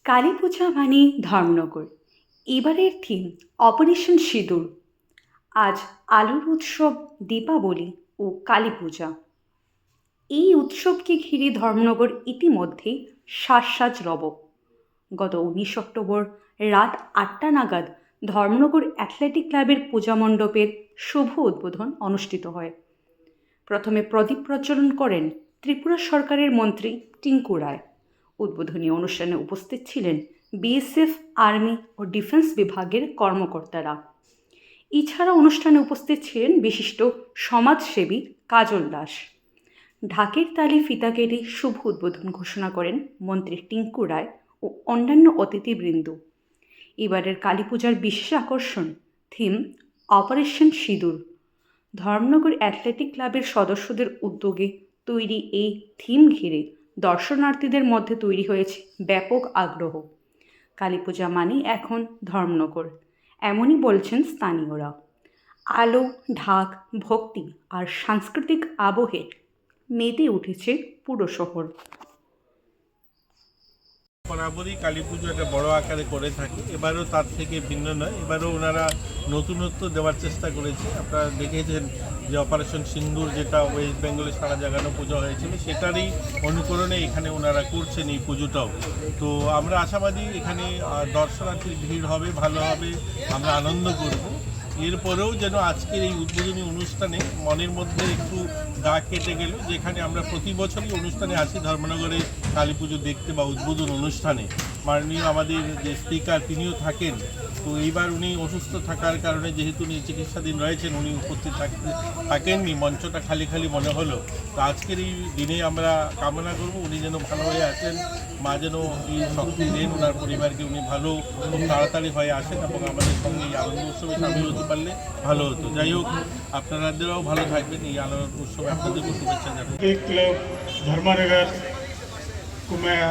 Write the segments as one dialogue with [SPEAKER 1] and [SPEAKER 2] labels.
[SPEAKER 1] কালী পূজা মানে ধর্মনগর। এবারের theme operation সিঁদুর। আজ আলোর উৎসব দীপাবলি ও কালী পূজা। এই উৎসবকে ঘিরে ধর্মনগর ইতিমধ্যেই সাজ রব। গত 19 অক্টোবর রাত 8টা নাগাদ ধর্মনগর অ্যাথলেটিক ক্লাবের পূজা মণ্ডপের শুভ উদ্বোধন অনুষ্ঠিত হয়। প্রথমে প্রদীপ প্রজ্বলন করেন ত্রিপুরা সরকারের মন্ত্রী টিঙ্কু রায়। উদ্বোধনী অনুষ্ঠানে উপস্থিত ছিলেন বিএসএফ, আর্মি ও ডিফেন্স বিভাগের কর্মকর্তারা। এছাড়া অনুষ্ঠানে উপস্থিত ছিলেন বিশিষ্ট সমাজসেবী কাজল দাস। ঢাকের তালে ফিতা কেটে শুভ উদ্বোধন ঘোষণা করেন মন্ত্রী টিঙ্কু রায় ও অন্যান্য অতিথিবৃন্দ। এবারের কালী পূজার বিশেষ আকর্ষণ থিম অপারেশন সিঁদুর। ধর্মনগর অ্যাথলেটিক ক্লাবের সদস্যদের উদ্যোগে তৈরি এই থিম ঘিরে দর্শনার্থীদের মধ্যে তৈরি হয়েছে ব্যাপক আগ্রহ। কালী পূজা মানে এখন ধর্মনগর, এমনই বলছেন স্থানীয়রা। আলো, ঢাক, ভক্তি আর সাংস্কৃতিক আবহে মেতে উঠেছে পুরো শহর।
[SPEAKER 2] বরাবরই কালী পুজো একটা বড় আকারে করে থাকে, এবারও তার থেকে ভিন্ন নয়। এবারও ওনারা নতুনত্ব দেওয়ার চেষ্টা করেছে। আপনারা দেখেছেন যে অপারেশন সিন্দুর, যেটা ওয়েস্ট বেঙ্গলে সারা জাগানো পুজো হয়েছিল, সেটারই অনুকরণে এখানে ওনারা করছেন এই পুজোটাও। তো আমরা আশাবাদী এখানে দর্শনার্থীর ভিড় হবে, ভালো হবে, আমরা আনন্দ করব। এরপরেও যেন আজকের এই উদ্বোধনী অনুষ্ঠানে মনের মধ্যে একটু দাগ কেটে গেল, যেখানে আমরা প্রতি বছরই অনুষ্ঠানে আসি ধর্মনগরে কালী পুজো দেখতে বা উদ্বোধন অনুষ্ঠানে। মাননীয় আমাদের যে স্পিকার তিনিও থাকেন, তো এইবার উনি অসুস্থ থাকার কারণে, যেহেতু উনি চিকিৎসাধীন রয়েছেন, উনি উপস্থিত থাকেননি, মঞ্চটা খালি খালি মনে হলো। তো আজকের এই দিনে আমরা কামনা করব উনি যেন ভালো হয়ে আসেন, মা যেন এই শক্তি দেন ওনার পরিবারকে, উনি ভালো খুব তাড়াতাড়ি হয়ে আসেন এবং আমাদের সঙ্গে এই আনন্দ উৎসবে সামিল হতে পারলে ভালো হতো। যাই হোক, আপনারাও ভালো থাকবেন। এই আনন্দ উৎসবে আপনাদেরকে শুভেচ্ছা জানাই।
[SPEAKER 3] क्लब धर्मानगर को मैं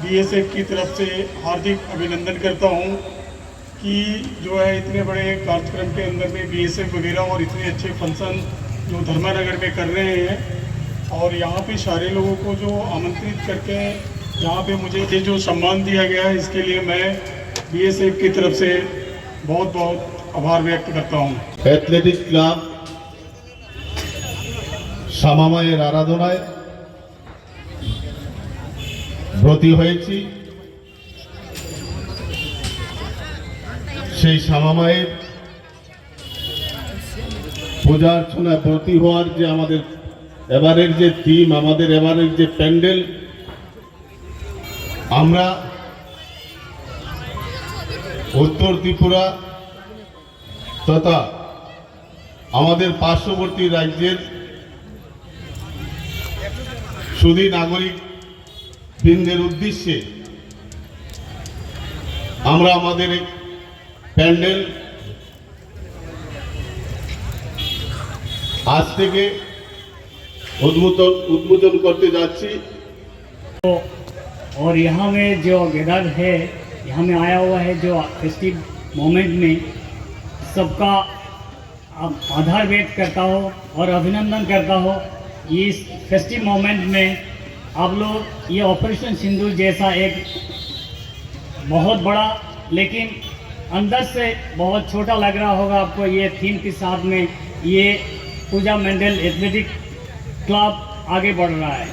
[SPEAKER 3] बीएसएफ की तरफ से हार्दिक अभिनंदन करता हूं कि जो है इतने बड़े कार्यक्रम के अंदर में बीएसएफ वगैरह और इतने अच्छे फंक्शन जो धर्मानगर में कर रहे हैं, और यहाँ पे सारे लोगों को जो आमंत्रित करके यहाँ पे मुझे ये जो सम्मान दिया गया है, इसके लिए मैं बीएसएफ की तरफ से बहुत बहुत आभार व्यक्त करता हूँ।
[SPEAKER 4] एथलेटिक क्लब শ্যামামায়ের আরাধনায় ব্রতী হয়েছি। সেই শ্যামামায়ের পূজা অর্চনায় ব্রতী হওয়ার যে আমাদের এবারের যে থিম, আমাদের এবারের যে প্যান্ডেল, আমরা উত্তর ত্রিপুরা তথা আমাদের পার্শ্ববর্তী রাজ্যের সুধী নাগরিক বৃন্দের উদ্দেশ্যে আমরা আমাদের প্যান্ডেল আজ থেকে উদ্বোধন করতে যাচ্ছি।
[SPEAKER 5] और यहाँ में जो गैदर है, यहाँ में आया हुआ है, जो फेस्टिव मोमेंट में सबका आभार व्यक्त करता हो और अभिनंदन करता हो। इस फेस्टिव मोमेंट में आप लोग ये ऑपरेशन सिंदूर जैसा एक बहुत बड़ा लेकिन अंदर से बहुत छोटा लग रहा होगा आपको, ये थीम के साथ में ये पूजा मंडल एथलेटिक क्लब आगे बढ़ रहा है।